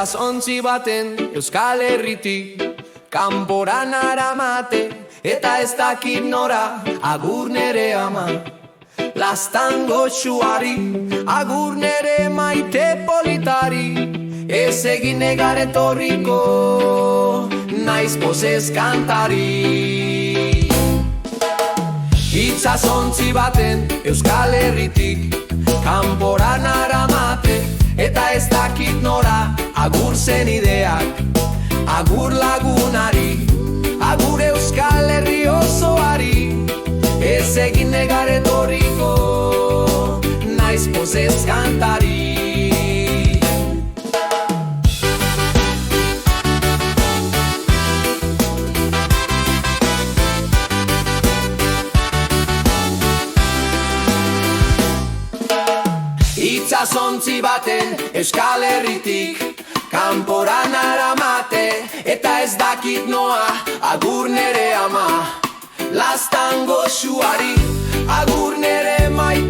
Itsasontzi baten Euskal Herritik kanpora naramate, eta ez dakit nora, agur nere ama. Laztango txuari, agur nere maite politari, ez egin negar etorriko, naiz pozez kantari. Itsasontzi baten Euskal Herritik kanpora naramate, eta ez dakit nora, agur zenideak, agur lagunari, agur Euskal Herri osoari, ez egin negar etorriko, naiz pozez kantari. Itsasontzi baten Euskal Herritik kanpora naramate, eta ez dakit noa, agur nere ama. Laztango xuari, agur nere maite